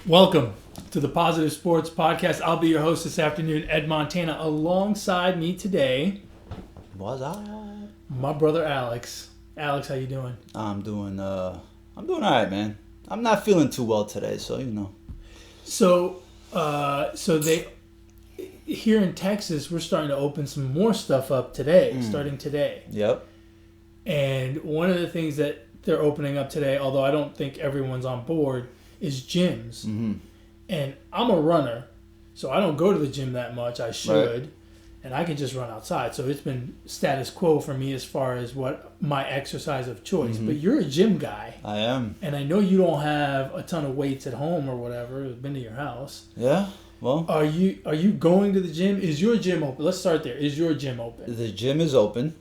Welcome to the Positive Sports Podcast. I'll be your host this afternoon, Ed Montana. Alongside me today, What's up? my brother Alex. Alex, how you doing? I'm doing all right, man. I'm not feeling too well today, so you know. So they here in Texas, we're starting to open some more stuff up today, starting today. Yep. And one of the things that they're opening up today, although I don't think everyone's on board, is gyms. Mm-hmm. And I'm a runner, so I don't go to the gym that much. I should. Right. And I can just run outside. So it's been status quo for me as far as what my exercise of choice. Mm-hmm. But you're a gym guy. I am. And I know you don't have a ton of weights at home or whatever. I've been to your house. Yeah. Well, Are you going to the gym? Is your gym open? Let's start there. Is your gym open? the gym is open.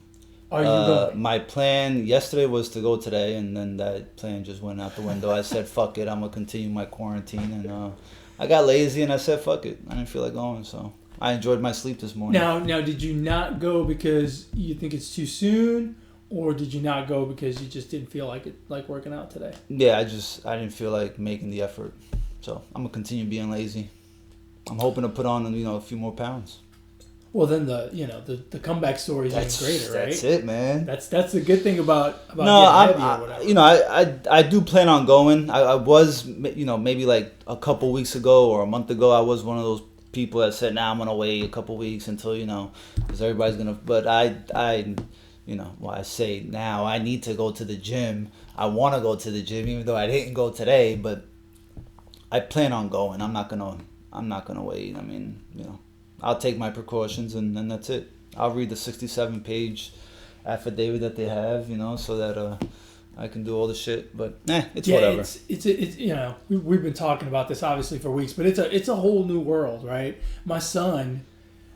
Are you going? My plan yesterday was to go today, and then that plan just went out the window. I said, fuck it, I'm going to continue my quarantine. And I got lazy, and I said, fuck it. I didn't feel like going, so I enjoyed my sleep this morning. Now, did you not go because you think it's too soon? Or did you not go because you just didn't feel like working out today? Yeah, I didn't feel like making the effort. So I'm going to continue being lazy. I'm hoping to put on, a few more pounds. Well, then the comeback story is even greater, right? That's it, man. That's the good thing about No, getting heavy or whatever. I do plan on going. I was, maybe like a couple weeks ago or a month ago, I was one of those people that said, "Nah, I'm gonna wait a couple weeks until because everybody's gonna." But I say now I need to go to the gym. I want to go to the gym, even though I didn't go today. But I plan on going. I'm not gonna wait. I mean, I'll take my precautions and then that's it. I'll read the 67-page affidavit that they have, so that I can do all the shit. But it's whatever. It's we've been talking about this obviously for weeks, but it's a whole new world, right? My son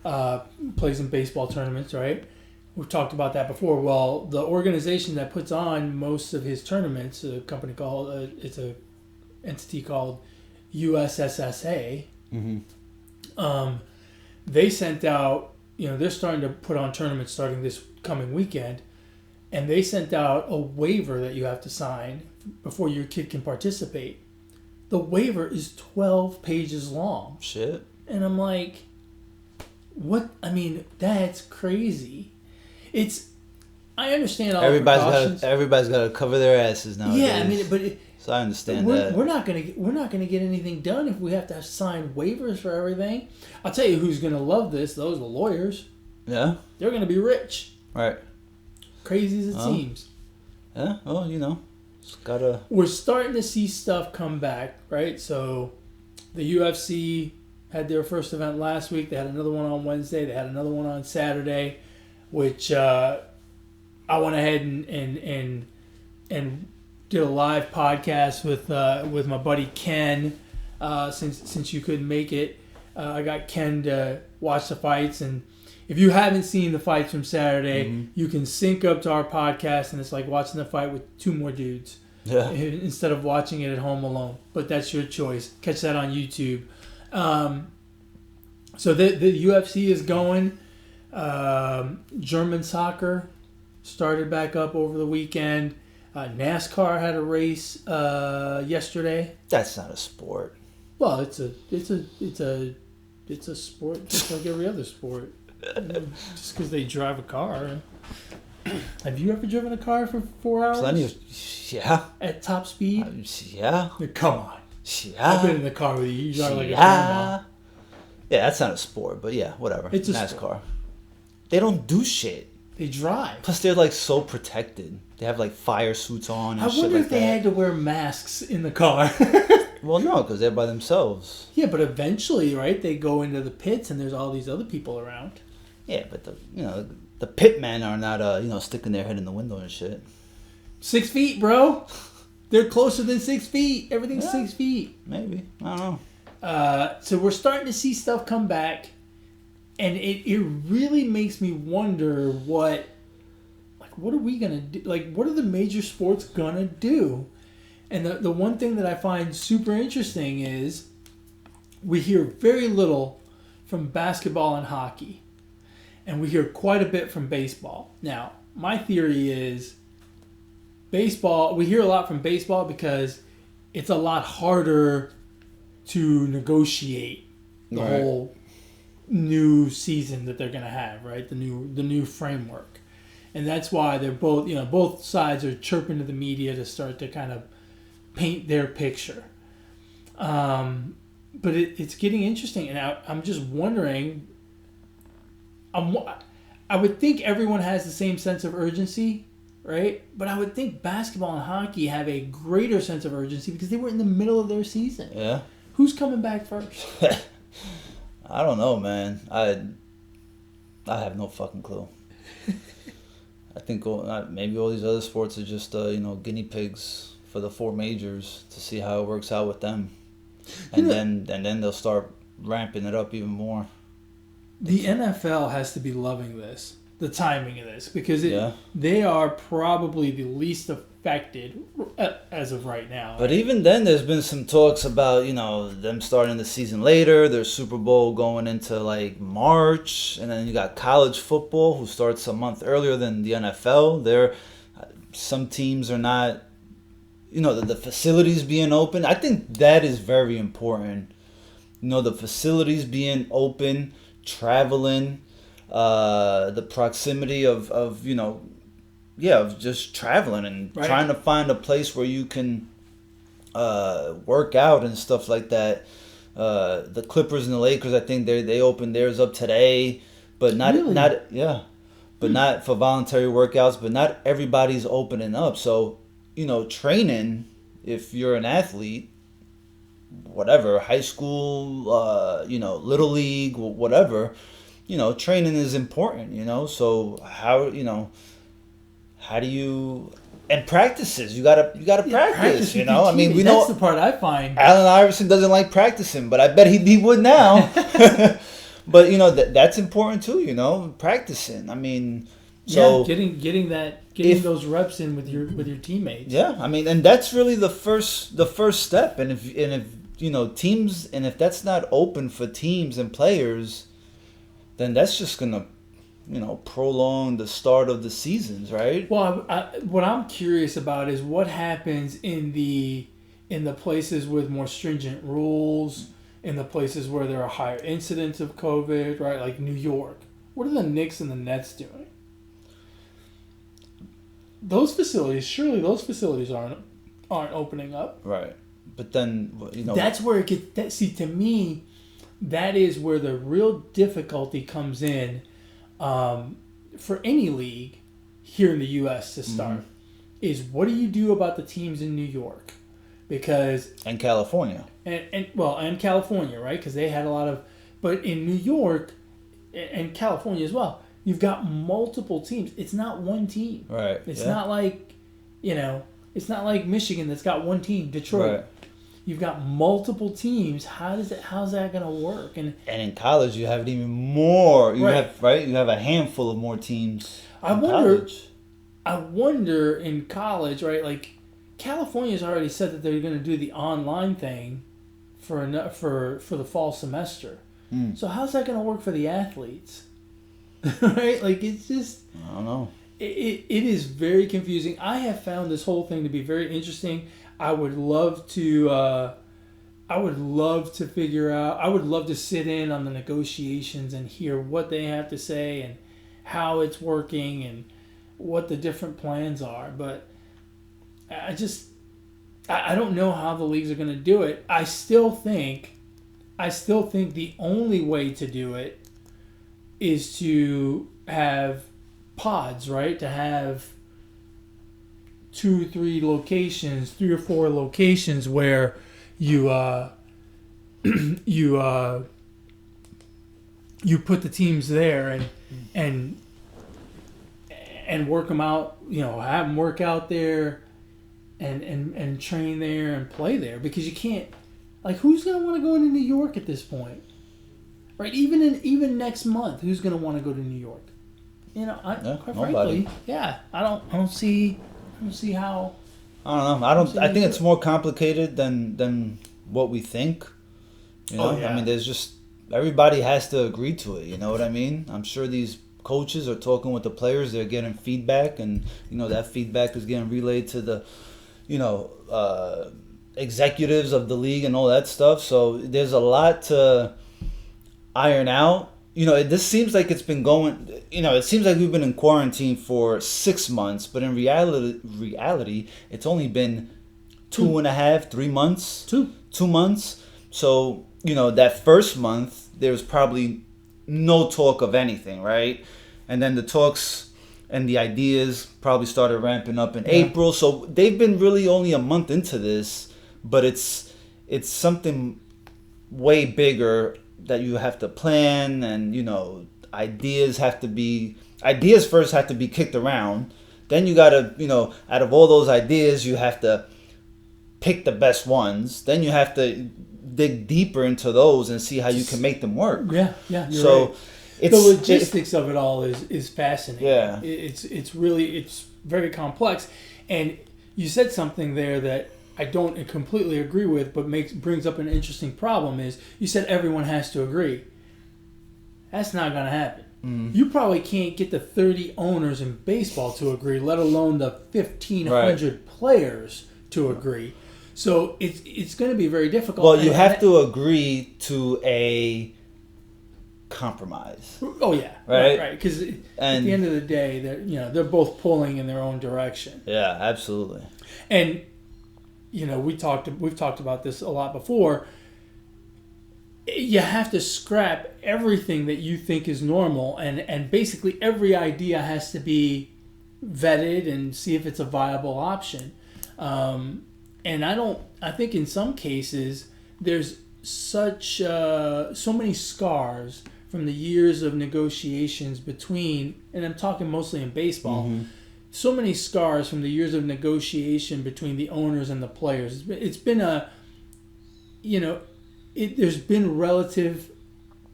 plays in baseball tournaments, right? We've talked about that before. Well, the organization that puts on most of his tournaments, a company called it's a entity called USSSA. Mm-hmm. They sent out, they're starting to put on tournaments starting this coming weekend, and they sent out a waiver that you have to sign before your kid can participate. The waiver is 12 pages long. Shit. And I'm like, what? I mean, that's crazy. I understand all the precautions. Everybody's got to cover their asses nowadays. Yeah, I mean, but so I understand that. We're not gonna get anything done if we have to sign waivers for everything. I'll tell you who's gonna love this. Those are the lawyers. Yeah. They're gonna be rich. Right. Crazy as it seems. Yeah. Well, it's gotta. We're starting to see stuff come back, right? So, the UFC had their first event last week. They had another one on Wednesday. They had another one on Saturday, which I went ahead and did a live podcast with my buddy Ken. Since you couldn't make it, I got Ken to watch the fights. And if you haven't seen the fights from Saturday, you can sync up to our podcast, and it's like watching the fight with two more dudes. Yeah. Instead of watching it at home alone. But that's your choice. Catch that on YouTube. So the UFC is going. German soccer started back up over the weekend. NASCAR had a race yesterday. That's not a sport. Well, it's a sport just like every other sport. Just because they drive a car. Have you ever driven a car for 4 hours? Plenty of, yeah. At top speed? Yeah. Come on. Yeah. I've been in the car with you. You drive like a grandma. Yeah, that's not a sport, but yeah, whatever. It's a NASCAR. sport. They don't do shit. They drive. Plus, they're like so protected. They have like fire suits on and I shit wonder like if they that. had to wear masks in the car. Well, no, because they're by themselves. Yeah, but eventually, right? They go into the pits and there's all these other people around. Yeah, but the pit men are not sticking their head in the window and shit. 6 feet, bro. They're closer than 6 feet. Everything's 6 feet. Maybe. I don't know. So we're starting to see stuff come back, and it really makes me wonder what are we gonna do? Like, what are the major sports gonna do? And the one thing that I find super interesting is we hear very little from basketball and hockey, and we hear quite a bit from baseball. Now, my theory is baseball. We hear a lot from baseball because it's a lot harder to negotiate the whole new season that they're going to have, right? The new framework. And that's why they're both sides are chirping to the media to start to kind of paint their picture. But it's getting interesting, and I'm just wondering. I would think everyone has the same sense of urgency, right? But I would think basketball and hockey have a greater sense of urgency because they were in the middle of their season. Yeah. Who's coming back first? I don't know, man. I have no fucking clue. I think maybe all these other sports are just guinea pigs for the four majors to see how it works out with them, and then they'll start ramping it up even more. The NFL has to be loving this, the timing of this, because they are probably the least affected as of right now. But even then, there's been some talks about them starting the season later. There's Super Bowl going into like March, and then you got college football who starts a month earlier than the NFL. Some teams are not, the facilities being open. I think that is very important. The facilities being open. Traveling, the proximity of just traveling and trying to find a place where you can work out and stuff like that. The Clippers and the Lakers, I think they opened theirs up today, but not not for voluntary workouts. But not everybody's opening up. So training, if you're an athlete, whatever, high school, little league, whatever, training is important, so how do you, and practices, you gotta practice, I mean, we know that's the part I find. Allen Iverson doesn't like practicing, but I bet he would now. But that's important too, practicing. I mean, so getting those reps in with your teammates. Yeah, I mean, and that's really the first step. And if teams, and if that's not open for teams and players, then that's just gonna prolong the start of the seasons, right? Well, what I'm curious about is what happens in the places with more stringent rules, in the places where there are higher incidents of COVID, right? Like New York. What are the Knicks and the Nets doing? Those facilities aren't opening up. Right. But then, that's where it gets. See, to me, that is where the real difficulty comes in for any league here in the U.S. to start. Mm-hmm. Is what do you do about the teams in New York? And California. And California, right? Because they had a lot of. But in New York and California as well, you've got multiple teams. It's not one team. Right. It's not like, it's not like Michigan that's got one team, Detroit. Right. You've got multiple teams. How's that going to work? And in college, you have even more. You have a handful of more teams. I wonder in college, right? Like California's already said that they're going to do the online thing for the fall semester. So how's that going to work for the athletes? Right? Like it's just, I don't know. It is very confusing. I have found this whole thing to be very interesting. I would love to figure out. I would love to sit in on the negotiations and hear what they have to say and how it's working and what the different plans are. But I don't know how the leagues are going to do it. I still think the only way to do it is to have pods, right? To have 2 or 3 locations, 3 or 4 locations where you put the teams there and work them out, have them work out there and train there and play there, because you can't, like, who's going to want to go into New York at this point? Right? Even next month, who's going to want to go to New York? Quite frankly, I don't see how. I don't know. I think it's more complicated than what we think. I mean, there's just, everybody has to agree to it. You know what I mean? I'm sure these coaches are talking with the players. They're getting feedback, and that feedback is getting relayed to the, executives of the league and all that stuff. So there's a lot to iron out. This seems like it's been going. It seems like we've been in quarantine for 6 months, but in reality, it's only been 2.5, 3 months. 2 months. So that first month there was probably no talk of anything, right? And then the talks and the ideas probably started ramping up in April. So they've been really only a month into this, but it's something way bigger that you have to plan, and ideas first have to be kicked around. Then you gotta, out of all those ideas, you have to pick the best ones. Then you have to dig deeper into those and see how you can make them work. Yeah, you're so right. The logistics of it all is fascinating. Yeah, it's very complex. And you said something there that I don't completely agree with, but brings up an interesting problem. Is you said everyone has to agree. That's not going to happen. You probably can't get the 30 owners in baseball to agree, let alone the 1,500 players to agree. So it's going to be very difficult. Well, you have to agree to a compromise. Oh yeah, right. Because at the end of the day, they're both pulling in their own direction. Yeah, absolutely. And we've talked about this a lot before. You have to scrap everything that you think is normal, and basically every idea has to be vetted and see if it's a viable option. And I think in some cases there's so many scars from the years of negotiations between, and I'm talking mostly in baseball, so many scars from the years of negotiation between the owners and the players. It's been there's been relative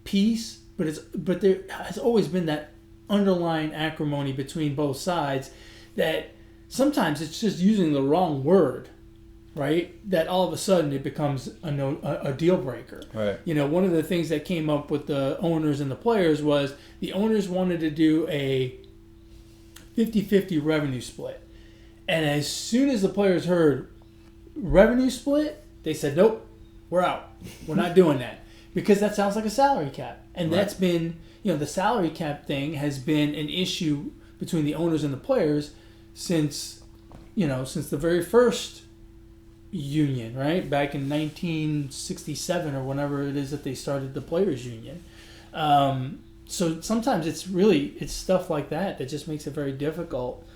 peace, but there has always been that underlying acrimony between both sides that sometimes it's just using the wrong word, right? That all of a sudden it becomes a deal breaker. Right. One of the things that came up with the owners and the players was the owners wanted to do a 50-50 revenue split. And as soon as the players heard revenue split, they said, nope, we're out. We're not doing that. Because that sounds like a salary cap. And that's been, the salary cap thing has been an issue between the owners and the players since the very first union, right? Back in 1967 or whenever it is that they started the players union. So sometimes it's stuff like that just makes it very difficult.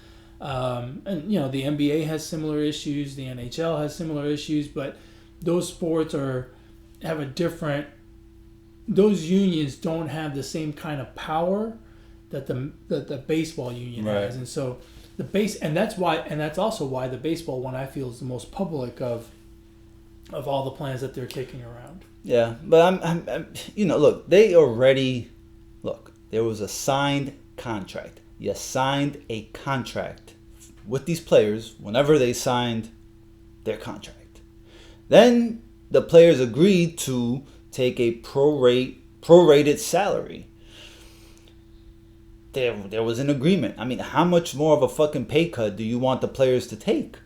And the NBA has similar issues, the NHL has similar issues, but those sports have a different. Those unions don't have the same kind of power that the baseball union has, and so and that's also why the baseball one I feel is the most public of all the plans that they're kicking around. Yeah, but I'm there was a signed contract. You signed a contract with these players whenever they signed their contract. Then the players agreed to take a prorated salary. There was an agreement. I mean, how much more of a fucking pay cut do you want the players to take?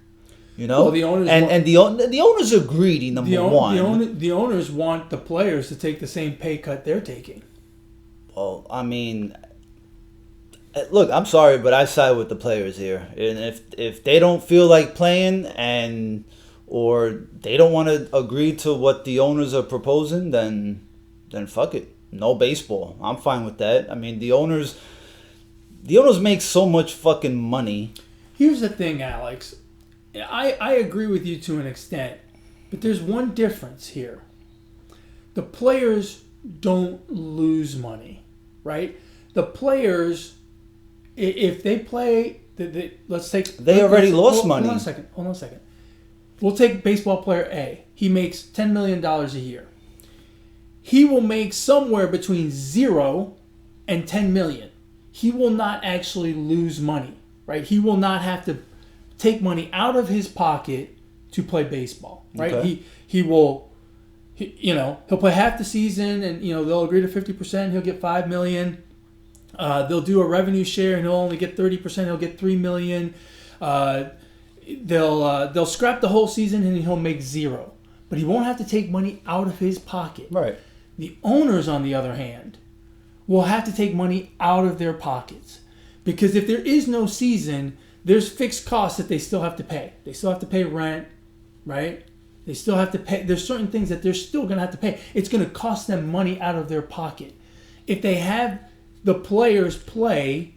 Well, the owners the owners are greedy. Number one, the owners want the players to take the same pay cut they're taking. Well, I mean, look, I'm sorry, but I side with the players here. And if they don't feel like playing or they don't want to agree to what the owners are proposing, then fuck it. No baseball. I'm fine with that. I mean, the owners make so much fucking money. Here's the thing, Alex. I agree with you to an extent, but there's one difference here. The players don't lose money, right? The players, if they play, they already lost money. Hold on a second. We'll take baseball player A. He makes $10 million a year. He will make somewhere between 0 and $10 million. He will not actually lose money, right? He will not have to take money out of his pocket to play baseball, right? Okay. He'll play half the season, and they'll agree to 50%. He'll get $5 million. They'll do a revenue share, and he'll only get 30%. He'll get $3 million. they'll scrap the whole season and he'll make zero, but he won't have to take money out of his pocket. Right. The owners, on the other hand, will have to take money out of their pockets, because if there is no season, there's fixed costs that they still have to pay. They still have to pay rent, right? They still have to pay. There's certain things that they're still going to have to pay. It's going to cost them money out of their pocket. If they have the players play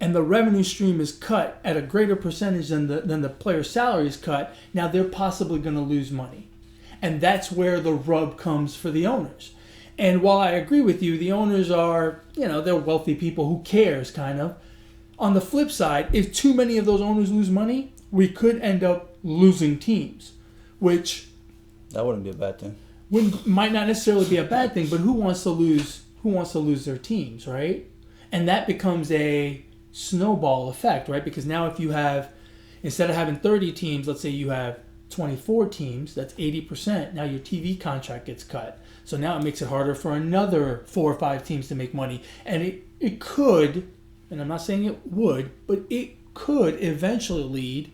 and the revenue stream is cut at a greater percentage than the player's salary is cut, now they're possibly going to lose money. And that's where the rub comes for the owners. And while I agree with you, the owners are, they're wealthy people. Who cares, kind of. On the flip side, if too many of those owners lose money, we could end up losing teams, which... That wouldn't be a bad thing. Might not necessarily be a bad thing, but who wants to lose their teams, right? And that becomes a snowball effect, right? Because now if you have, instead of having 30 teams, let's say you have 24 teams, that's 80%. Now your TV contract gets cut. So now it makes it harder for another 4 or 5 teams to make money. And it could, and I'm not saying it would, but it could eventually lead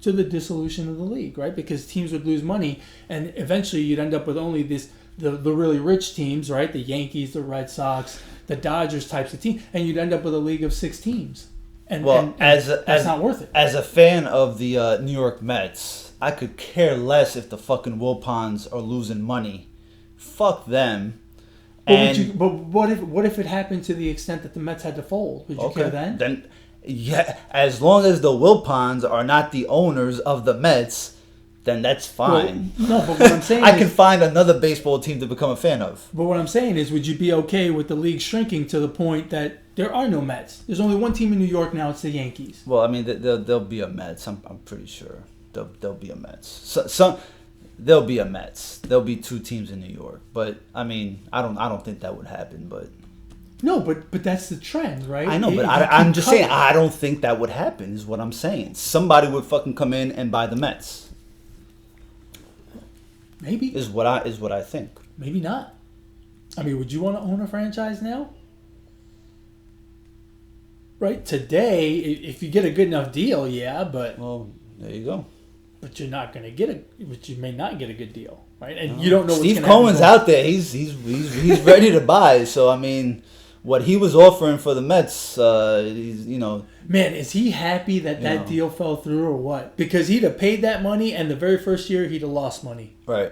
to the dissolution of the league, right? Because teams would lose money, and eventually you'd end up with only the really rich teams, right? The Yankees, the Red Sox, the Dodgers types of teams, and you'd end up with a league of 6 teams. And that's not worth it. As a fan of the New York Mets, I could care less if the fucking Wilpons are losing money. Fuck them. But what if it happened to the extent that the Mets had to fold? Would you care then? Yeah, as long as the Wilpons are not the owners of the Mets, then that's fine. Well, no, but what I'm saying I can find another baseball team to become a fan of. But what I'm saying is, would you be okay with the league shrinking to the point that there are no Mets? There's only one team in New York now. It's the Yankees. Well, I mean, there'll be a Mets. I'm pretty sure there'll be a Mets. There'll be a Mets. There'll be 2 teams in New York. But I mean, I don't think that would happen. But no, but that's the trend, right? I know, but I'm just saying I don't think that would happen. Is what I'm saying. Somebody would fucking come in and buy the Mets. Maybe is what I think. Maybe not. I mean, would you want to own a franchise now? Right today, if you get a good enough deal, yeah. But well, there you go. But you're not going to get but you may not get a good deal, right? And you don't know. Steve Cohen's out there. He's ready to buy. So I mean, what he was offering for the Mets, Man, is he happy that deal fell through or what? Because he'd have paid that money, and the very first year he'd have lost money. Right.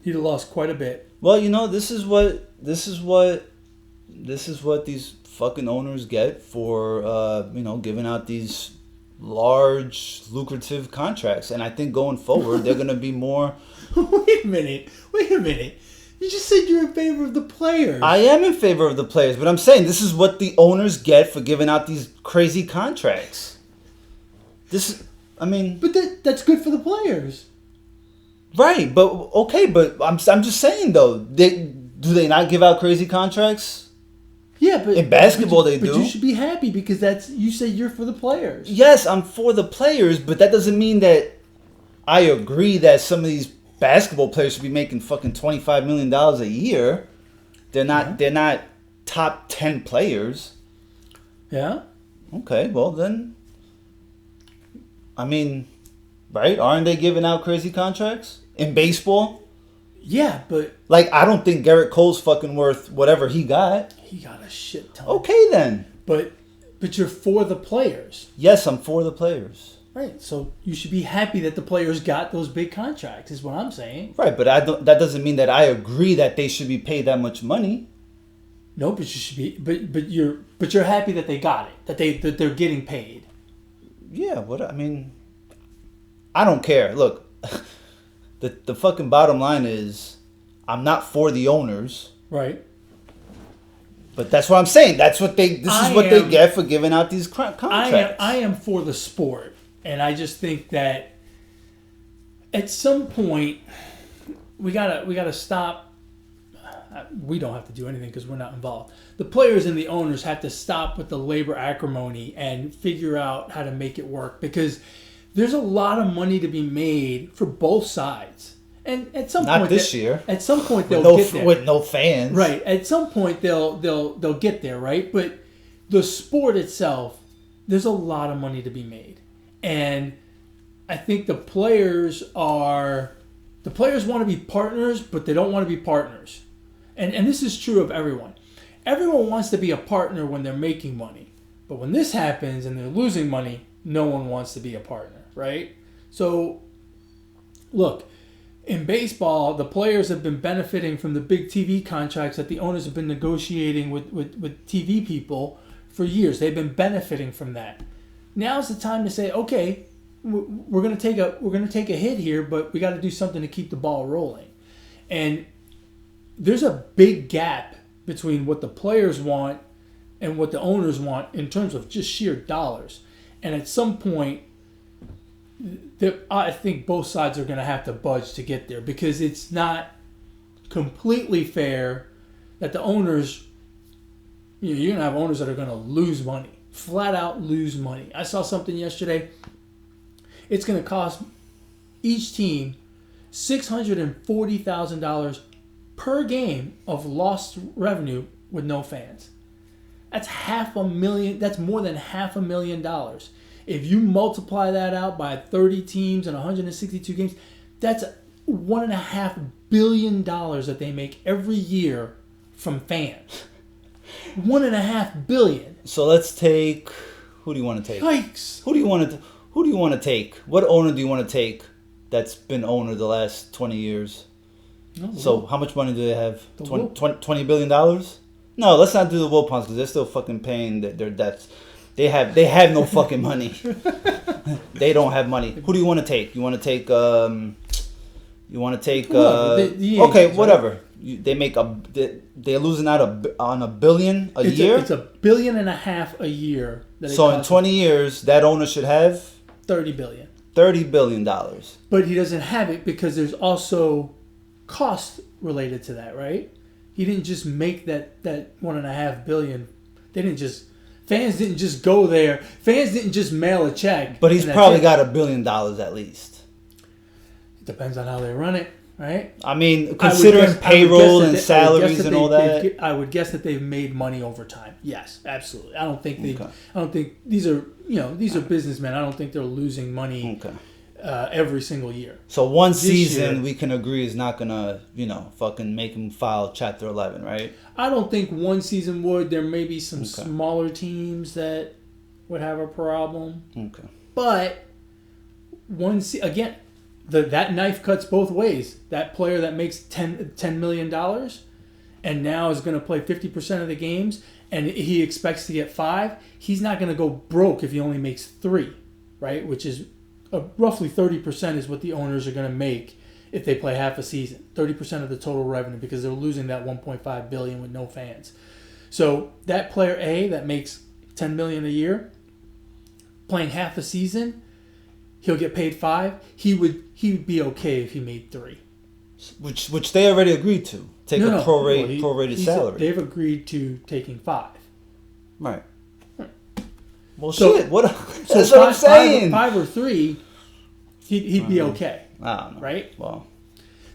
He'd have lost quite a bit. Well, this is what these fucking owners get for giving out these large, lucrative contracts, and I think going forward they're gonna be more. Wait a minute. You just said you're in favor of the players. I am in favor of the players, but I'm saying this is what the owners get for giving out these crazy contracts. But that's good for the players. Right, but okay, but I'm just saying though, do they not give out crazy contracts? Yeah, but in basketball they do. But you should be happy because you say you're for the players. Yes, I'm for the players, but that doesn't mean that I agree that some of these basketball players should be making fucking $25 million a year. They're not. They're not top 10 players. Yeah. Okay. Well then, I mean, right? Aren't they giving out crazy contracts in baseball? Yeah, but like I don't think Garrett Cole's fucking worth whatever he got. He got a shit ton. Okay then. But you're for the players. Yes, I'm for the players. Right, so you should be happy that the players got those big contracts, is what I'm saying. Right, but that doesn't mean that I agree that they should be paid that much money. No, but you should be. But you're happy that they got it, that they're getting paid. Yeah, I mean, I don't care. Look, the fucking bottom line is, I'm not for the owners. Right. But that's what I'm saying. This is what they get for giving out these contracts. I am for the sport. And I just think that at some point we gotta stop. We don't have to do anything because we're not involved. The players and the owners have to stop with the labor acrimony and figure out how to make it work, because there's a lot of money to be made for both sides. And at some point, not this year. At some point they'll get there with no fans. Right. At some point they'll get there. Right. But the sport itself, there's a lot of money to be made. And I think the players want to be partners, but they don't want to be partners. And this is true of everyone. Everyone wants to be a partner when they're making money. But when this happens and they're losing money, no one wants to be a partner, right? So, look, in baseball, the players have been benefiting from the big TV contracts that the owners have been negotiating with TV people for years. They've been benefiting from that. Now's the time to say, okay, we're going to take a hit here, but we got to do something to keep the ball rolling. And there's a big gap between what the players want and what the owners want in terms of just sheer dollars. And at some point, I think both sides are going to have to budge to get there, because it's not completely fair that the owners, you're going to have owners that are going to lose money, flat out lose money. I saw something yesterday. It's going to cost each team $640,000 per game of lost revenue with no fans. That's $500,000. That's more than $500,000. If you multiply that out by 30 teams and 162 games, that's $1.5 billion that they make every year from fans. $1.5 billion. So let's take. Who do you want to take? Yikes! Who do you want to take? What owner do you want to take that's been owner the last 20 years? No, so how much money do they have? $20 billion? No, let's not do the Wilpons, because they're still fucking paying their debts. They have no fucking money. They don't have money. Who do you want to take? You want to take okay, whatever. They're losing out on $1 billion a year. It's $1.5 billion a year. So in 20 years, that owner should have $30 billion. $30 billion. But he doesn't have it because there's also cost related to that, right? He didn't just make that $1.5 billion. Fans didn't just go there. Fans didn't just mail a check. But he's probably got $1 billion at least. It depends on how they run it, right? I mean, considering payroll and salaries and all that. I would guess that they've made money over time. Yes, absolutely. I don't think these are businessmen. I don't think they're losing money every single year. So one season we can agree is not gonna, fucking make him file Chapter 11, right? I don't think one season would. There may be some smaller teams that would have a problem. Okay. But again, that knife cuts both ways. That player that makes $10 million and now is going to play 50% of the games and he expects to get 5, he's not going to go broke if he only makes 3, right? Which is roughly 30% is what the owners are going to make if they play half a season. 30% of the total revenue, because they're losing that $1.5 billion with no fans. So that player A that makes $10 million a year, playing half a season, he'll get paid 5. He would be okay if he made 3. Which they already agreed to. Take a prorated salary. They've agreed to taking 5. Right. Well, shit. That's what I'm saying. 5 or 3, he'd be okay. I don't know. Right? Well,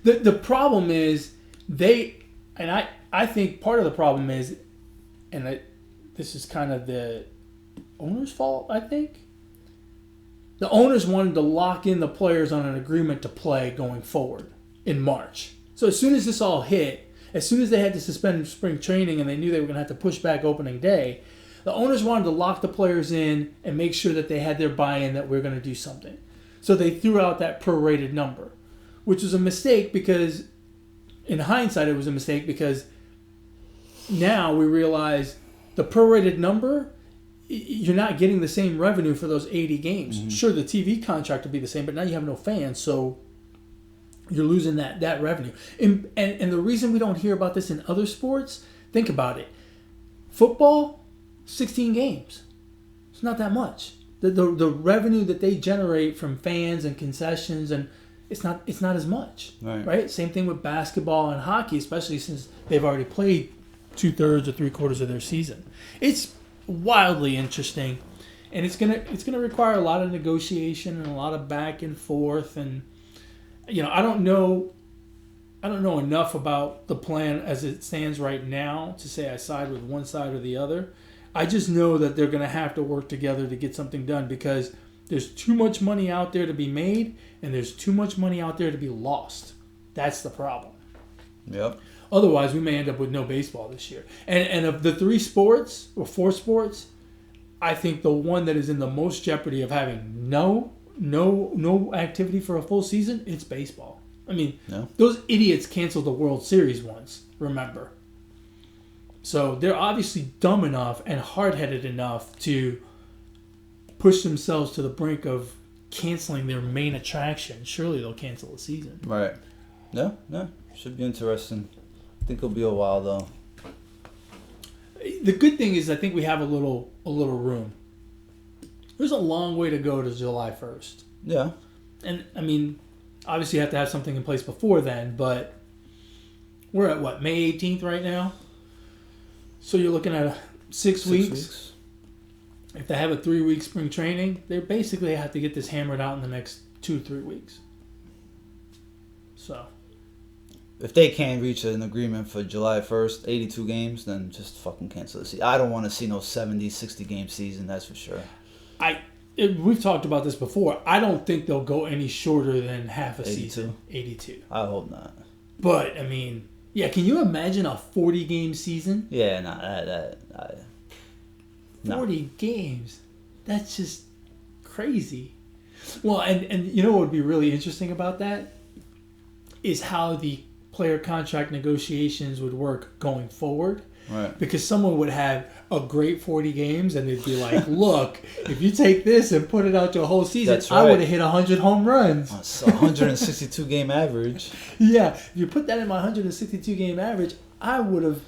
the problem is I think part of the problem is, and this is kind of the owner's fault, I think. The owners wanted to lock in the players on an agreement to play going forward in March. So as soon as this all hit, as soon as they had to suspend spring training and they knew they were going to have to push back opening day, the owners wanted to lock the players in and make sure that they had their buy-in that we're going to do something. So they threw out that prorated number, which was a mistake because, in hindsight, it was a mistake because now we realize the prorated number, you're not getting the same revenue for those 80 games. Mm-hmm. Sure, the TV contract will be the same, but now you have no fans, so you're losing that revenue. And the reason we don't hear about this in other sports, think about it. Football, 16 games. It's not that much. The revenue that they generate from fans and concessions, and it's not as much, right? Same thing with basketball and hockey, especially since they've already played 2/3 or 3/4 of their season. It's wildly interesting, and it's gonna require a lot of negotiation and a lot of back and forth. And I don't know enough about the plan as it stands right now to say I side with one side or the other. I just know that they're going to have to work together to get something done because There's too much money out there to be made, and there's too much money out there to be lost. That's the problem. Yep. Otherwise, we may end up with no baseball this year. And of the 3 sports or 4 sports, I think the one that is in the most jeopardy of having no activity for a full season, it's baseball. I mean, those idiots canceled the World Series once, remember. So they're obviously dumb enough and hard-headed enough to push themselves to the brink of canceling their main attraction. Surely they'll cancel the season. Right. No. Should be interesting. I think it'll be a while, though. The good thing is I think we have a little room. There's a long way to go to July 1st. Yeah. And, I mean, obviously you have to have something in place before then, but we're at, May 18th right now? So you're looking at 6 weeks. If they have a 3-week spring training, they basically have to get this hammered out in the next 2-3 weeks. So... if they can't reach an agreement for July 1st, 82 games, then just fucking cancel the season. I don't want to see no 70, 60 game season, that's for sure. We've talked about this before. I don't think they'll go any shorter than half a 82? season. 82. I hope not. But, I mean, yeah, can you imagine a 40 game season? Yeah, no. 40 games. That's just crazy. Well, and you know what would be really interesting about that? Is how the player contract negotiations would work going forward. Right. Because someone would have a great 40 games and they'd be like, look, if you take this and put it out to a whole season, That's right. I would have hit 100 home runs. That's 162 game average. Yeah. If you put that in my 162 game average, I would have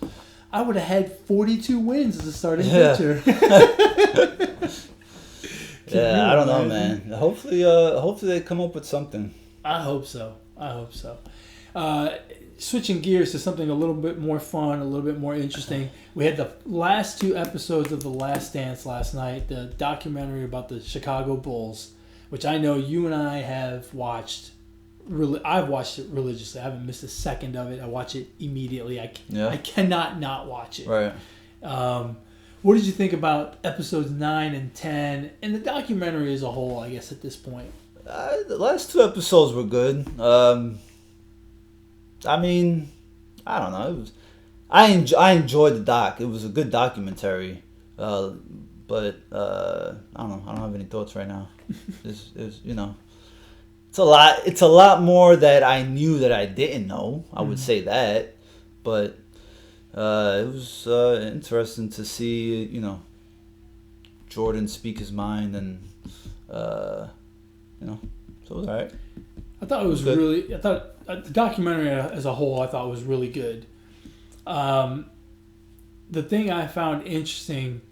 had 42 wins as a starting pitcher. Yeah, I don't know, man. Hopefully they come up with something. I hope so. Switching gears to something a little bit more fun, a little bit more interesting. We had the last 2 episodes of The Last Dance last night, the documentary about the Chicago Bulls, which I know you and I have watched. I've watched it religiously. I haven't missed a second of it. I watch it immediately. I cannot not watch it. Right. What did you think about episodes 9 and 10 and the documentary as a whole, I guess, at this point? The last 2 episodes were good. I mean, I don't know. I enjoyed the doc. It was a good documentary. But I don't know. I don't have any thoughts right now. It's a lot more that I knew that I didn't know. I would say that, but it was interesting to see Jordan speak his mind, and so it was alright. I thought it was really. I thought the documentary as a whole, I thought was really good. The thing I found interesting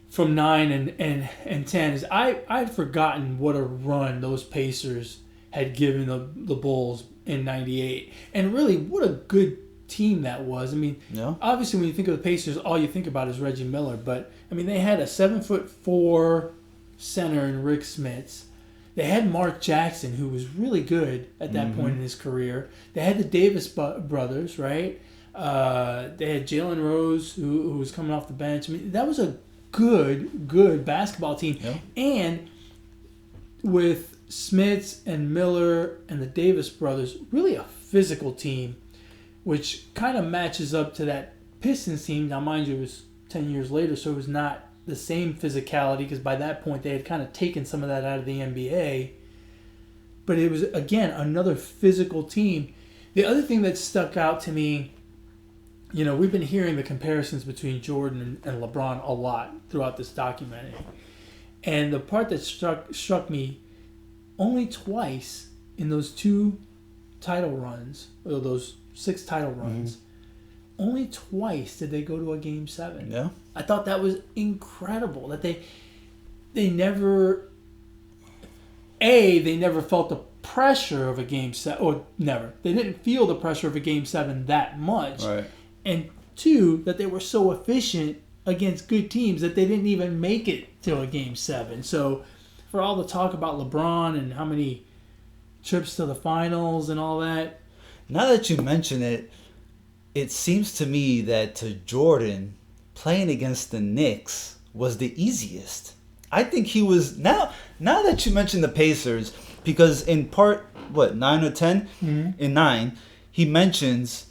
from 9 and 10 is I'd forgotten what a run those Pacers had given the Bulls in '98, and really what a good team that was. I mean, obviously when you think of the Pacers, all you think about is Reggie Miller, but I mean they had a 7'4" center in Rick Smits. They had Mark Jackson, who was really good at that point in his career. They had the Davis brothers, right? They had Jalen Rose, who was coming off the bench. I mean, that was a good basketball team. Yeah. And with Smits and Miller and the Davis brothers, really a physical team, which kind of matches up to that Pistons team. Now, mind you, it was 10 years later, so it was not the same physicality, because by that point they had kind of taken some of that out of the NBA. But it was, again, another physical team. The other thing that stuck out to me, we've been hearing the comparisons between Jordan and LeBron a lot throughout this documentary. And the part that struck me, only twice in those 2 title runs, or those 6 title runs, only twice did they go to a Game 7. Yeah. I thought that was incredible that they never felt the pressure of a Game 7, or never. They didn't feel the pressure of a Game 7 that much. Right. And 2, that they were so efficient against good teams that they didn't even make it to a Game 7. So for all the talk about LeBron and how many trips to the finals and all that. Now that you mention it, it seems to me that to Jordan, playing against the Knicks was the easiest. I think he was now that you mentioned the Pacers, because in part 9 or 10 in 9 he mentions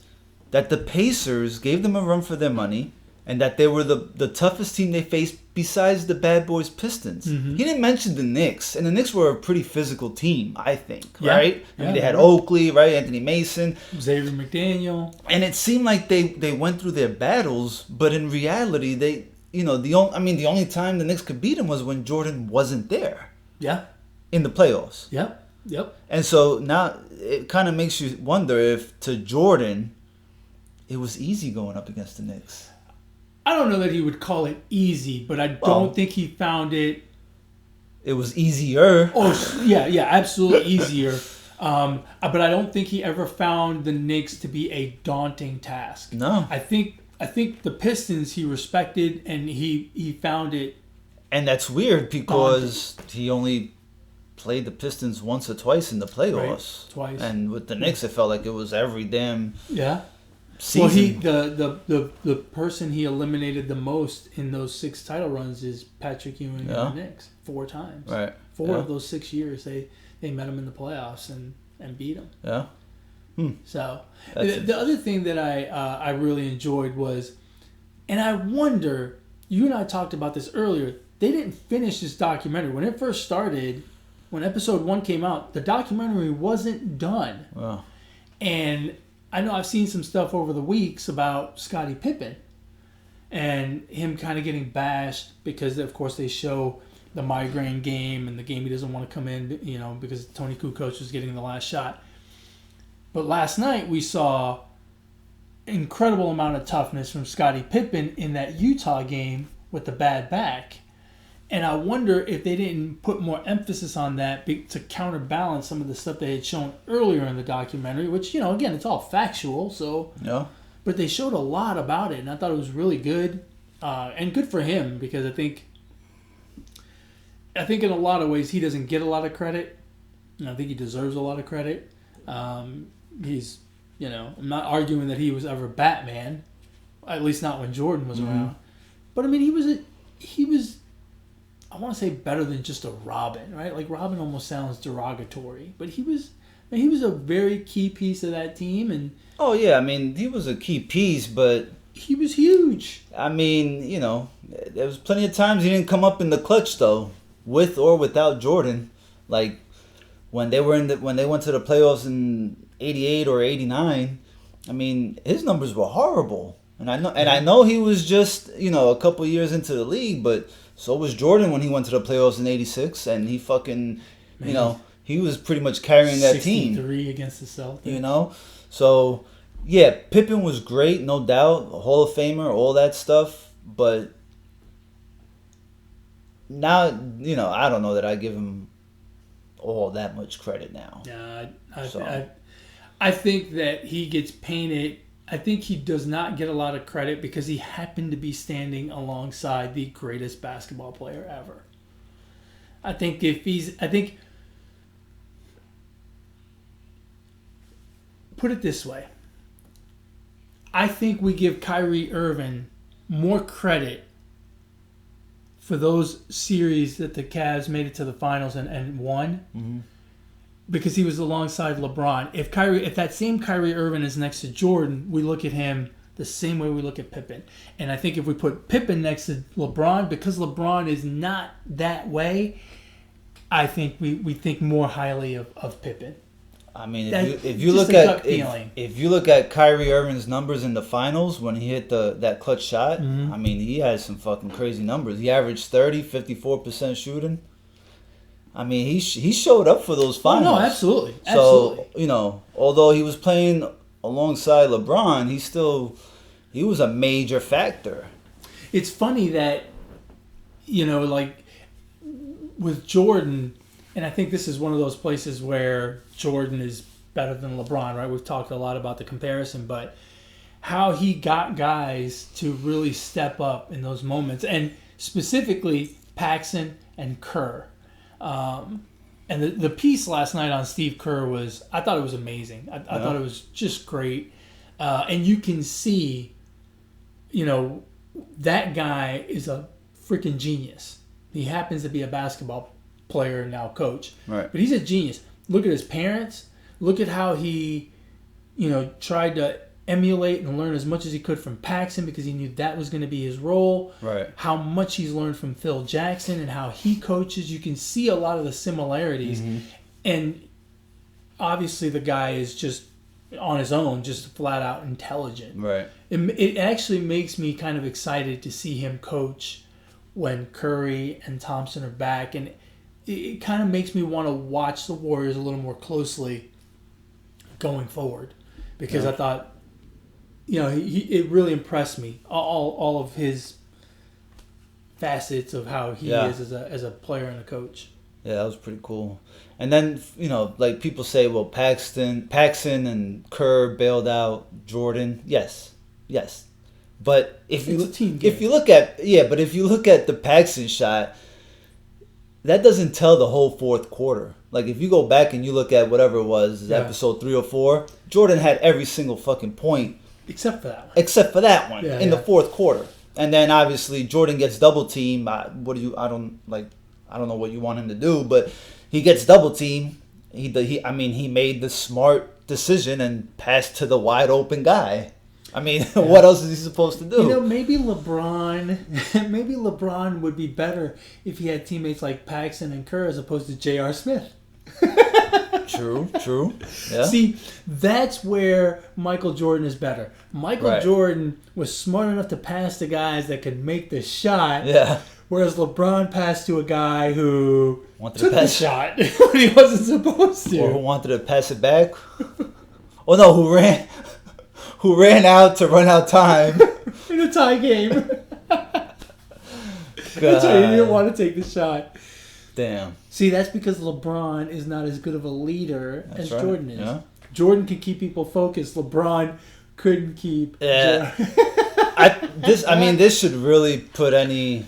that the Pacers gave them a run for their money and that they were the toughest team they faced besides the bad boys Pistons. He didn't mention the Knicks, and the Knicks were a pretty physical team, I think, right? I mean, they had Oakley, right? Anthony Mason, Xavier McDaniel, and it seemed like they went through their battles, but in reality, the only time the Knicks could beat them was when Jordan wasn't there. Yeah. In the playoffs. Yep. And so now it kind of makes you wonder if to Jordan it was easy going up against the Knicks. I don't know that he would call it easy, but I don't think he found it. It was easier. Oh, yeah, absolutely easier. But I don't think he ever found the Knicks to be a daunting task. No. I think the Pistons he respected, and he found it. And that's weird because he only played the Pistons once or twice in the playoffs. Right, twice. And with the Knicks, it felt like it was every damn Well, season. the person he eliminated the most in those 6 title runs is Patrick Ewing and the Knicks 4 times. Right. 4 of those 6 years they met him in the playoffs and beat him. Yeah. So the other thing that I really enjoyed was, and I wonder, you and I talked about this earlier, they didn't finish this documentary. When it first started, when episode 1 came out, the documentary wasn't done. Wow. And I know I've seen some stuff over the weeks about Scottie Pippen and him kind of getting bashed because, of course, they show the migraine game and the game he doesn't want to come in, because Tony Kukoc was getting the last shot. But last night we saw incredible amount of toughness from Scottie Pippen in that Utah game with the bad back. And I wonder if they didn't put more emphasis on that to counterbalance some of the stuff they had shown earlier in the documentary, which, again, it's all factual. So, but they showed a lot about it, and I thought it was really good. And good for him, because I think in a lot of ways he doesn't get a lot of credit. And I think he deserves a lot of credit. He's, I'm not arguing that he was ever Batman, at least not when Jordan was around. But I mean, he was, I want to say, better than just a Robin, right? Like Robin almost sounds derogatory, but he was a very key piece of that team. And oh yeah, I mean, he was a key piece, but he was huge. I mean, there was plenty of times he didn't come up in the clutch though, with or without Jordan. Like when they went to the playoffs in '88 or '89, I mean, his numbers were horrible. And I know he was just, a couple years into the league, but so was Jordan when he went to the playoffs in '86, and he fucking, he was pretty much carrying that team. 63 against the Celtics. So yeah, Pippen was great, no doubt, a Hall of Famer, all that stuff. But now, I don't know that I give him all that much credit now. Yeah, I think that he gets painted. I think he does not get a lot of credit because he happened to be standing alongside the greatest basketball player ever. I think put it this way. I think we give Kyrie Irving more credit for those series that the Cavs made it to the finals and won. Because he was alongside LeBron. If that same Kyrie Irving is next to Jordan, we look at him the same way we look at Pippen. And I think if we put Pippen next to LeBron, because LeBron is not that way, I think we think more highly of Pippen. I mean, if you look at Kyrie Irving's numbers in the finals when he hit that clutch shot, I mean, he had some fucking crazy numbers. He averaged 54% shooting. I mean, he showed up for those finals. Oh, no, absolutely. So, although he was playing alongside LeBron, he was a major factor. It's funny that, like with Jordan, and I think this is one of those places where Jordan is better than LeBron, right? We've talked a lot about the comparison, but how he got guys to really step up in those moments, and specifically Paxson and Kerr. And the piece last night on Steve Kerr I thought it was amazing. I thought it was just great. And you can see, that guy is a freaking genius. He happens to be a basketball player and now coach. Right. But he's a genius. Look at his parents. Look at how he, tried to emulate and learn as much as he could from Paxson because he knew that was going to be his role. Right. How much he's learned from Phil Jackson and how he coaches. You can see a lot of the similarities. Mm-hmm. And obviously the guy is just on his own, just flat out intelligent. Right. It actually makes me kind of excited to see him coach when Curry and Thompson are back. And it kind of makes me want to watch the Warriors a little more closely going forward. Because I thought, it really impressed me. All of his facets of how he is as a player and a coach. Yeah, that was pretty cool. And then, like people say, well, Paxson and Kerr bailed out Jordan. Yes. But if you look at the Paxson shot, that doesn't tell the whole fourth quarter. Like if you go back and you look at whatever it was, episode 3 or 4, Jordan had every single fucking point except for that one. In the fourth quarter. And then obviously Jordan gets double teamed. I don't know what you want him to do, but he gets double teamed. He made the smart decision and passed to the wide open guy. What else is he supposed to do? Maybe LeBron would be better if he had teammates like Paxson and Kerr as opposed to J.R. Smith. True. Yeah. See, that's where Michael Jordan is better. Michael Jordan was smart enough to pass to guys that could make the shot. Yeah. Whereas LeBron passed to a guy who took the shot when he wasn't supposed to. Or who wanted to pass it back. Who ran out to run out time. In a tie game. That's why he didn't want to take the shot. Damn. See, that's because LeBron is not as good of a leader as Jordan is. Yeah. Jordan can keep people focused. LeBron couldn't keep. Yeah. This should really put the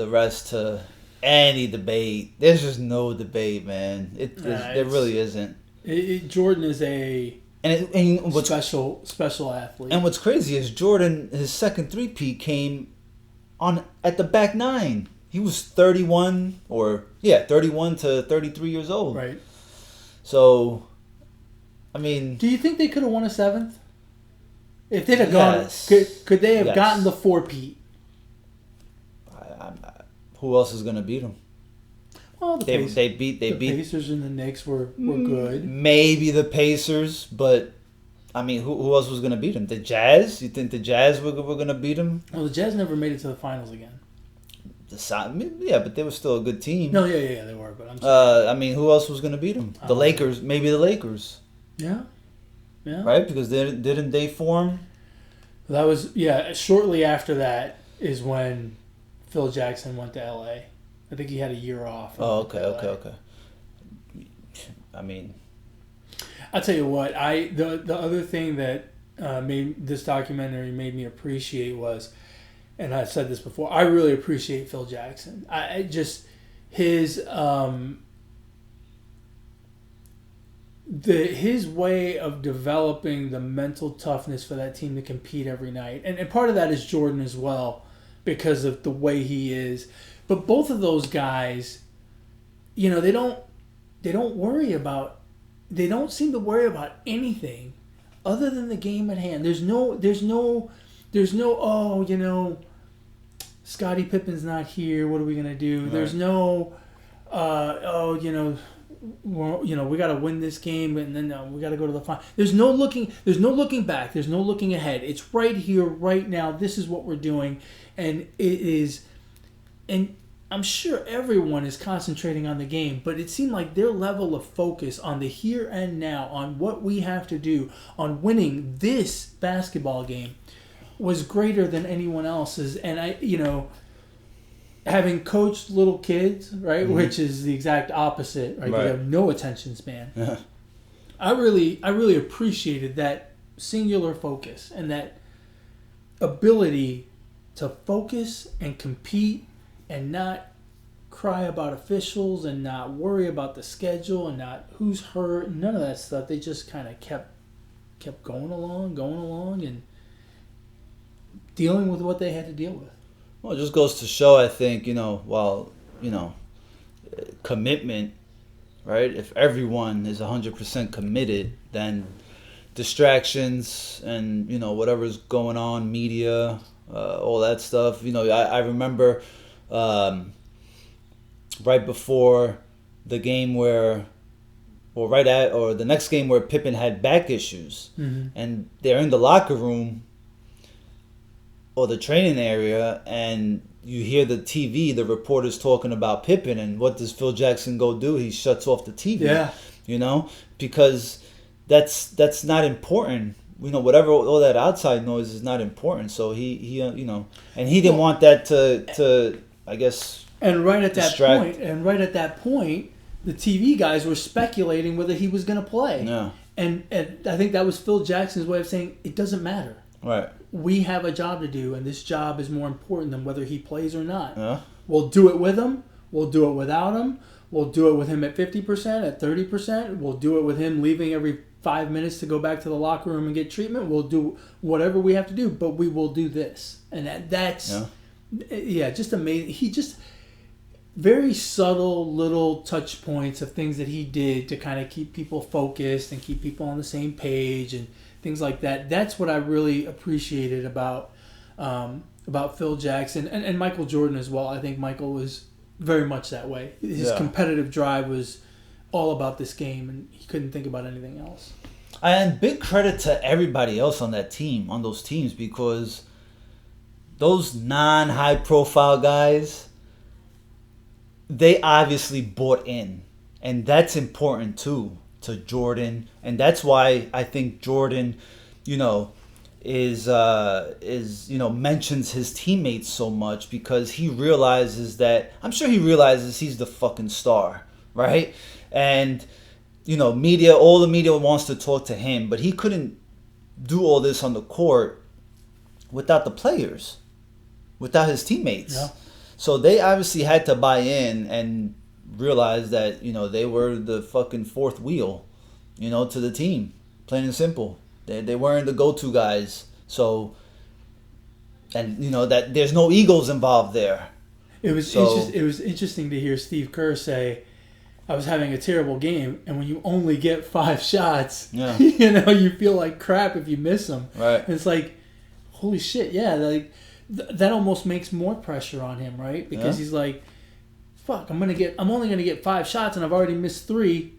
rest to any debate. There's just no debate, man. There really isn't. Jordan is a special athlete. And what's crazy is Jordan, his second three-peat came at the back nine. He was 31 to 33 years old. Right. So, do you think they could have won a seventh? If they'd have gone, could they have gotten the four-peat? Who else is going to beat them? Well, the Pacers and the Knicks were good. Maybe the Pacers, but who else was going to beat them? The Jazz? You think the Jazz were going to beat them? Well, the Jazz never made it to the finals again. But they were still a good team. No, yeah, they were. But I'm sorry. Who else was going to beat them? The Lakers, maybe the Lakers. Yeah. Right, because didn't they form? That was shortly after that is when Phil Jackson went to L.A. I think he had a year off. Oh, okay. I'll tell you what. The other thing that this documentary made me appreciate was, and I've said this before, I really appreciate Phil Jackson. I just his his way of developing the mental toughness for that team to compete every night, and part of that is Jordan as well, because of the way he is. But both of those guys, they don't seem to worry about anything other than the game at hand. There's no Scottie Pippen's not here, what are we gonna do? Right. There's no we got to win this game, and then we got to go to the final. There's no looking back. There's no looking ahead. It's right here, right now. This is what we're doing, and it is. And I'm sure everyone is concentrating on the game, but it seemed like their level of focus on the here and now, on what we have to do, on winning this basketball game, was greater than anyone else's. And having coached little kids, right, which is the exact opposite, right? They have no attention span. Yeah. I really appreciated that singular focus and that ability to focus and compete and not cry about officials and not worry about the schedule and not who's hurt, none of that stuff. They just kind of kept going along and dealing with what they had to deal with. Well, it just goes to show, I think, commitment, right? If everyone is 100% committed, then distractions and, whatever's going on, media, all that stuff. I remember right before the game the next game where Pippen had back issues, and they're in the locker room or the training area, and you hear the TV, the reporters talking about Pippen, and what does Phil Jackson go do? He shuts off the TV. Yeah. Because that's not important. Whatever, all that outside noise is not important. So he and he didn't want that to I guess. And right at distract. that point, the TV guys were speculating whether he was going to play. Yeah. And I think that was Phil Jackson's way of saying it doesn't matter. Right. We have a job to do, and this job is more important than whether he plays or not. Yeah. We'll do it with him. We'll do it without him. We'll do it with him at 50%, at 30%. We'll do it with him leaving every 5 minutes to go back to the locker room and get treatment. We'll do whatever we have to do, but we will do this. And that's just amazing. He just very subtle little touch points of things that he did to kind of keep people focused and keep people on the same page and things like that. That's what I really appreciated about Phil Jackson and Michael Jordan as well. I think Michael was very much that way. His competitive drive was all about this game, and he couldn't think about anything else. And big credit to everybody else on that team, on those teams, because those non-high profile guys, they obviously bought in, and that's important too to Jordan, and that's why I think Jordan, is mentions his teammates so much, because he realizes that, I'm sure he realizes he's the fucking star, right? And all the media wants to talk to him, but he couldn't do all this on the court without the players, without his teammates. Yeah. So they obviously had to buy in and realize that, they were the fucking fourth wheel, to the team, plain and simple. They weren't the go-to guys. So, and, that there's no egos involved there. It was interesting to hear Steve Kerr say, I was having a terrible game, and when you only get 5 shots, you feel like crap if you miss them. Right. And it's like, holy shit, yeah, like that almost makes more pressure on him, right? Because he's like, fuck, I'm only gonna get 5 shots, and I've already missed 3.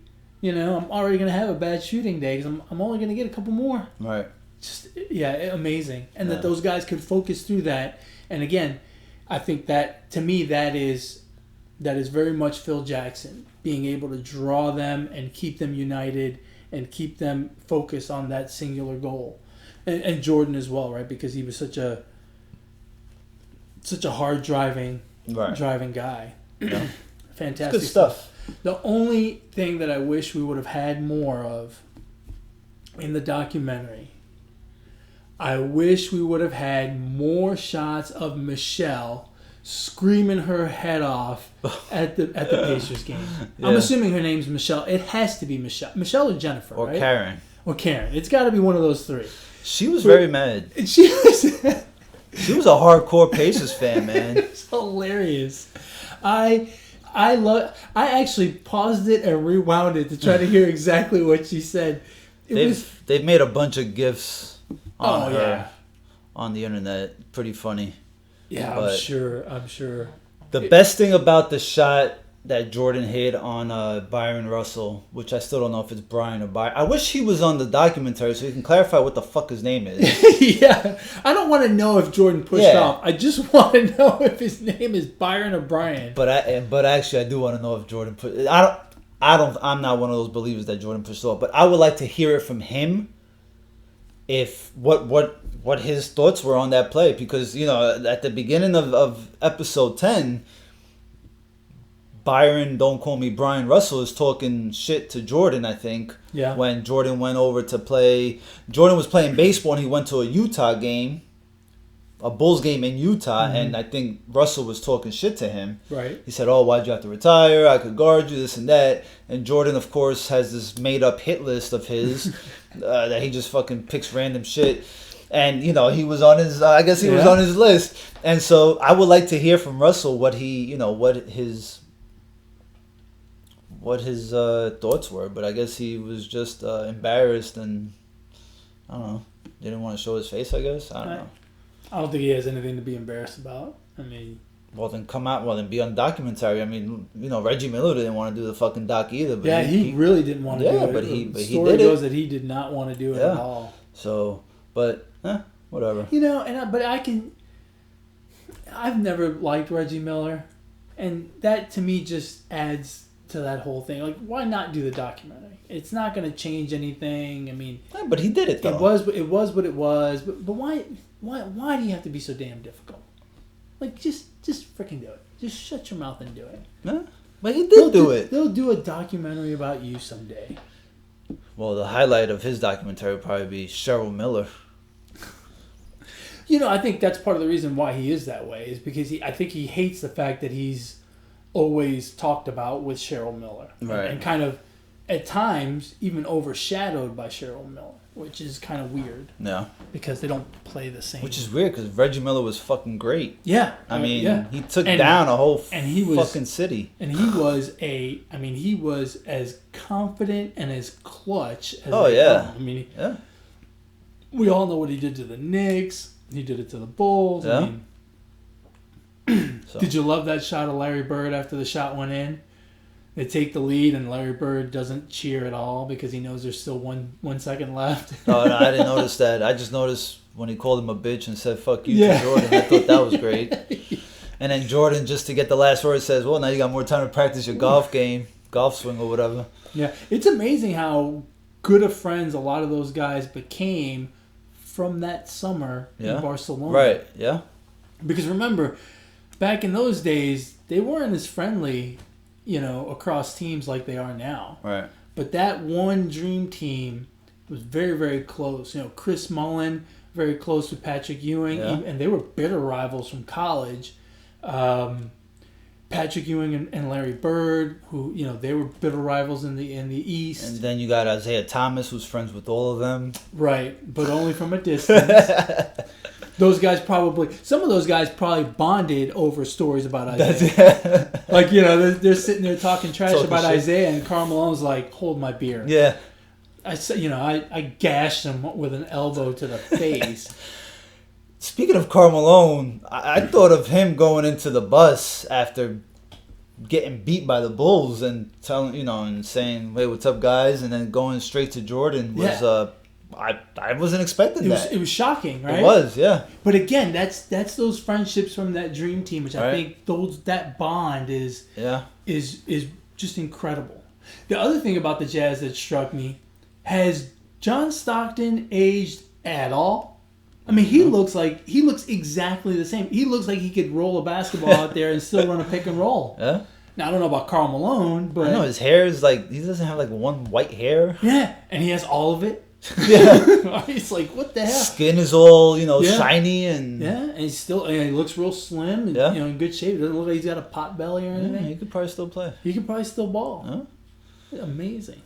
I'm already gonna have a bad shooting day because I'm only gonna get a couple more. Right. Just amazing, and that those guys could focus through that. And again, I think that to me that is very much Phil Jackson, being able to draw them and keep them united and keep them focused on that singular goal. And Jordan as well, right? Because he was such a hard driving guy. Yeah. Fantastic good stuff. The only thing that I wish we would have had more of in the documentary, I wish we would have had more shots of Michelle screaming her head off at the Pacers game. Yeah. I'm assuming her name's Michelle. It has to be Michelle. Michelle or Jennifer, or right? Karen. Or Karen. It's got to be one of those 3. She was very mad. She was a hardcore Pacers fan, man. It's hilarious. I actually paused it and rewound it to try to hear exactly what she said. They've made a bunch of GIFs on her on the internet. Pretty funny. Yeah, but I'm sure. The best thing about the shot that Jordan hit on Byron Russell, which I still don't know if it's Brian or Byron. I wish he was on the documentary so he can clarify what the fuck his name is. Yeah. I don't want to know if Jordan pushed off. I just want to know if his name is Byron or Brian. But actually I do want to know if Jordan pushed. I'm not one of those believers that Jordan pushed off, but I would like to hear it from him if what his thoughts were on that play, because at the beginning of episode 10, Byron, don't call me Brian Russell, is talking shit to Jordan, I think. Yeah. When Jordan went over to play, Jordan was playing baseball and he went to a Utah game, a Bulls game in Utah, and I think Russell was talking shit to him. Right. He said, why'd you have to retire? I could guard you, this and that. And Jordan, of course, has this made up hit list of his that he just fucking picks random shit. And he was on his. I guess he was on his list. And so I would like to hear from Russell what his thoughts were. But I guess he was just embarrassed and I don't know. Didn't want to show his face. I guess I don't know. I don't think he has anything to be embarrassed about. I mean. Well, then come out. Well, then be on documentary. I mean, Reggie Miller didn't want to do the fucking doc either. But he really didn't want to do it. But he did it. Story goes that he did not want to do it at all. So, but whatever. I've never liked Reggie Miller, and that to me just adds to that whole thing. Like, why not do the documentary? It's not going to change anything. I mean, but he did it though. It was what it was. But why do you have to be so damn difficult? Like, just freaking do it. Just shut your mouth and do it. Yeah, but he did do it. They'll do a documentary about you someday. Well, the highlight of his documentary would probably be Cheryl Miller. I think that's part of the reason why he is that way, is because I think he hates the fact that he's always talked about with Cheryl Miller. Right. And kind of, at times, even overshadowed by Cheryl Miller, which is kind of weird. Yeah. Because they don't play the same. Which is weird, because Reggie Miller was fucking great. Yeah. I mean, he took down a whole fucking city. And he was as confident and as clutch as I mean, we all know what he did to the Knicks. He did it to the Bulls. Yeah. I mean, Did you love that shot of Larry Bird after the shot went in? They take the lead and Larry Bird doesn't cheer at all because he knows there's still 1 second left. Oh, no, I didn't notice that. I just noticed when he called him a bitch and said "fuck you" to Jordan. I thought that was great. And then Jordan, just to get the last word, says, "Well, now you got more time to practice your golf swing or whatever." Yeah, it's amazing how good of friends a lot of those guys became from that summer in Barcelona. Right, yeah. Because remember, back in those days, they weren't as friendly, across teams like they are now. Right. But that one dream team was very, very close. Chris Mullin, very close with Patrick Ewing, and they were bitter rivals from college. Patrick Ewing and Larry Bird, who they were bitter rivals in the East. And then you got Isaiah Thomas, who's friends with all of them. Right, but only from a distance. Some of those guys probably bonded over stories about Isaiah. Like, they're sitting there talking trash about Isaiah, and Karl Malone's like, "Hold my beer." Yeah. I gashed him with an elbow to the face. Speaking of Karl Malone, I thought of him going into the bus after getting beat by the Bulls and telling, and saying, "Hey, what's up, guys?" and then going straight to Jordan was I wasn't expecting that. It was shocking, right? It was, yeah. But again, that's those friendships from that dream team, which I think that bond is just incredible. The other thing about the Jazz that struck me, has John Stockton aged at all? I mean, he looks exactly the same. He looks like he could roll a basketball out there and still run a pick and roll. Yeah. Now, I don't know about Karl Malone, but I know his hair is he doesn't have one white hair. Yeah, and he has all of it. Yeah. It's like, what the hell? Skin is all, shiny and and he looks real slim and in good shape. It doesn't look like he's got a pot belly or anything. Yeah, he could probably still play. He could probably still ball. Huh? Amazing.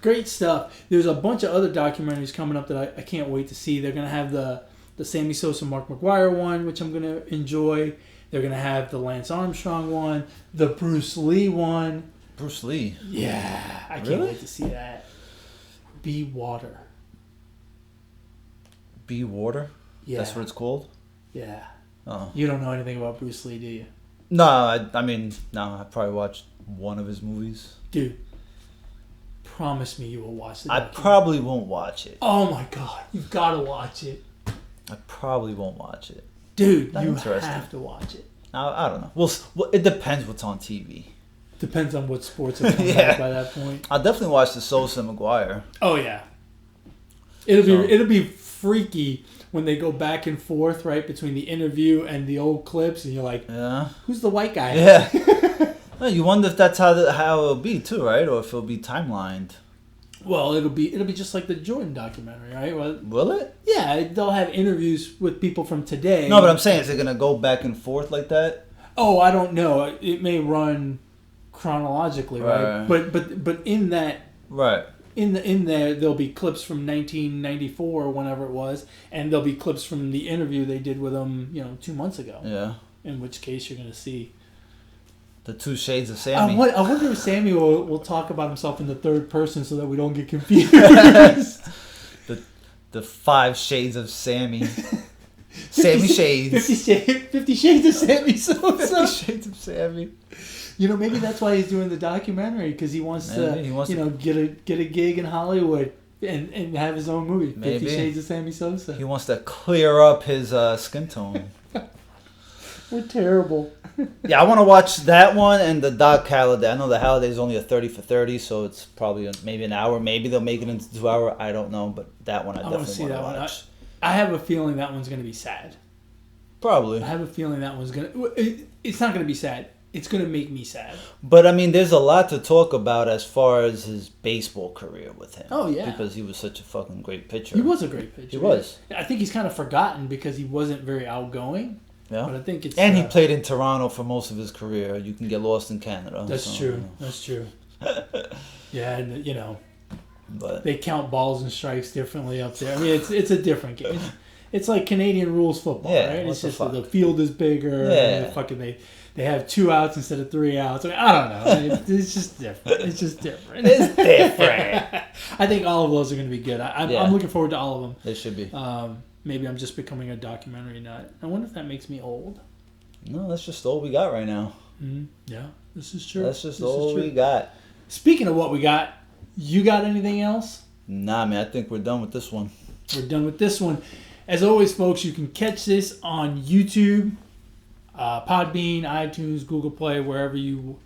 Great stuff. There's a bunch of other documentaries coming up that I can't wait to see. They're going to have the Sammy Sosa, Mark McGwire one, which I'm going to enjoy. They're going to have the Lance Armstrong one, the Bruce Lee one. Bruce Lee? Yeah. I can't wait to see that. Be Water. Be Water? Yeah. That's what it's called? Yeah. Oh. You don't know anything about Bruce Lee, do you? No, I probably watched one of his movies. Dude, promise me you will watch the documentary. I probably won't watch it. Oh my God, you've got to watch it. I probably won't watch it. Dude, you have to watch it. I don't know. Well, it depends what's on TV. Depends on what sports are coming out by that point. I'll definitely watch the Sosa McGuire. Oh yeah. It'll be freaky when they go back and forth, right, between the interview and the old clips, and you're like, who's the white guy? Yeah. Well, you wonder if that's how it'll be too, right? Or if it'll be timelined. Well, it'll be just like the Jordan documentary, right? Well, will it? Yeah, they'll have interviews with people from today. No, but I'm saying, is it gonna go back and forth like that? Oh, I don't know. It may run chronologically, right? But in that in there there'll be clips from 1994 or whenever it was, and there'll be clips from the interview they did with him, 2 months ago. Yeah. In which case you're going to see the 2 shades of Sammy. I wonder if Sammy will talk about himself in the third person so that we don't get confused. the 5 shades of Sammy. Sammy Shades. 50 Shades of Sammy Sosa. 50 Shades of Sammy. Maybe that's why he's doing the documentary, because he wants to get a gig in Hollywood and have his own movie. Maybe. 50 Shades of Sammy Sosa. He wants to clear up his skin tone. We're terrible. Yeah, I want to watch that one and the Doc Halliday. I know the Halliday is only a 30 for 30, so it's probably maybe an hour. Maybe they'll make it into 2 hour. I don't know, but that one I definitely want to watch. I have a feeling that one's going to be sad. Probably. I have a feeling that one's going to... It's not going to be sad. It's going to make me sad. But, I mean, there's a lot to talk about as far as his baseball career with him. Oh, yeah. Because he was such a fucking great pitcher. He was a great pitcher. He was. I think he's kind of forgotten because he wasn't very outgoing. Yeah. But I think it's... And he played in Toronto for most of his career. You can get lost in Canada. That's true. That's true. Yeah, and, But they count balls and strikes differently up there. I mean, it's a different game. It's like Canadian rules football, right? It's just the field is bigger. Yeah. And they have 2 outs instead of 3 outs. I mean, I don't know. It's just different. It's just different. It's different. I think all of those are going to be good. I'm looking forward to all of them. They should be. Maybe I'm just becoming a documentary nut. I wonder if that makes me old. No, that's just all we got right now. Mm-hmm. Yeah, this is true. That's just all we got. Speaking of what we got, you got anything else? Nah, man, I think we're done with this one. We're done with this one. As always, folks, you can catch this on YouTube, Podbean, iTunes, Google Play, wherever you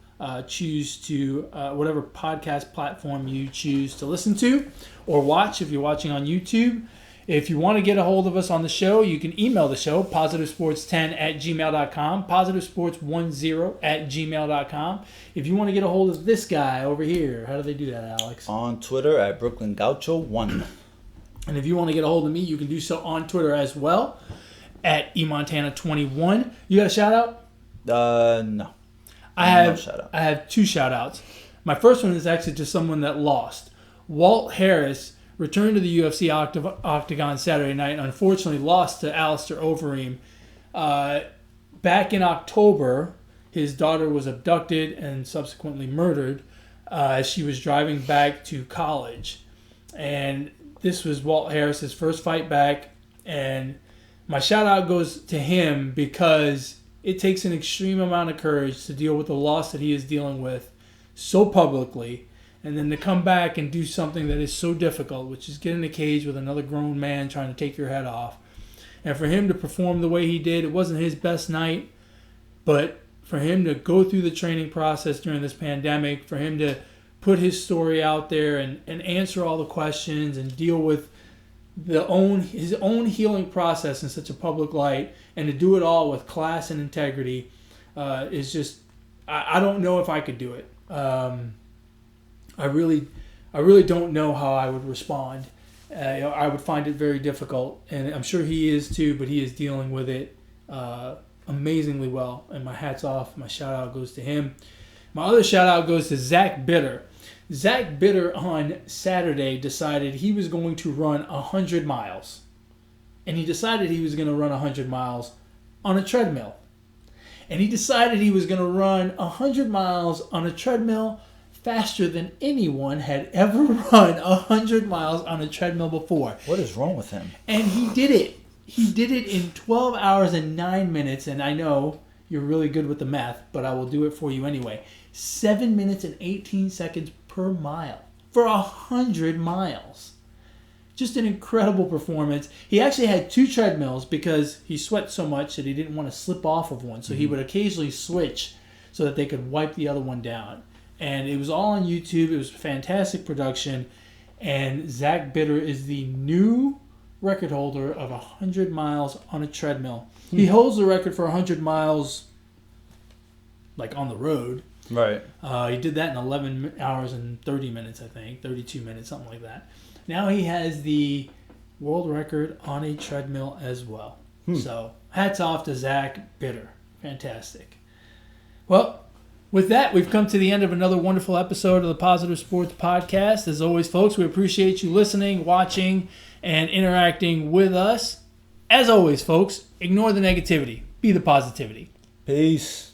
choose to, whatever podcast platform you choose to listen to or watch if you're watching on YouTube. If you want to get a hold of us on the show, you can email the show, positivesports10@gmail.com, positivesports10@gmail.com. If you want to get a hold of this guy over here, how do they do that, Alex? On Twitter at Brooklyn Gaucho 1. And if you want to get a hold of me, you can do so on Twitter as well, at eMontana21. You got a shout out? No. I have 2 shout outs. My first one is actually to someone that lost. Walt Harris returned to the UFC Octagon Saturday night and unfortunately lost to Alistair Overeem. Back in October, his daughter was abducted and subsequently murdered as she was driving back to college. And this was Walt Harris's first fight back. And my shout out goes to him because it takes an extreme amount of courage to deal with the loss that he is dealing with so publicly. And then to come back and do something that is so difficult, which is get in a cage with another grown man trying to take your head off. And for him to perform the way he did, it wasn't his best night. But for him to go through the training process during this pandemic, for him to put his story out there and answer all the questions and deal with his own healing process in such a public light, and to do it all with class and integrity is just, I don't know if I could do it. I really don't know how I would respond. I would find it very difficult, and I'm sure he is too, but he is dealing with it amazingly well, and my hat's off. My shout out goes to him. My other shout out goes to Zach Bitter. Zach Bitter on Saturday decided he was going to run 100 miles, and he decided he was going to run 100 miles on a treadmill, and he decided he was going to run 100 miles on a treadmill faster than anyone had ever run 100 miles on a treadmill before. What is wrong with him? And he did it. He did it in 12 hours and 9 minutes, and I know you're really good with the math, but I will do it for you anyway. 7 minutes and 18 seconds per mile for 100 miles. Just an incredible performance. He actually had 2 treadmills because he sweat so much that he didn't want to slip off of one, so he would occasionally switch so that they could wipe the other one down. And it was all on YouTube. It was fantastic production. And Zach Bitter is the new record holder of 100 miles on a treadmill. He holds the record for 100 miles, like on the road. Right. He did that in 11 hours and 30 minutes, I think. 32 minutes, something like that. Now he has the world record on a treadmill as well. So, hats off to Zach Bitter. Fantastic. Well, With that, we've come to the end of another wonderful episode of the Positive Sports Podcast. As always, folks, we appreciate you listening, watching, and interacting with us. As always, folks, ignore the negativity. Be the positivity. Peace.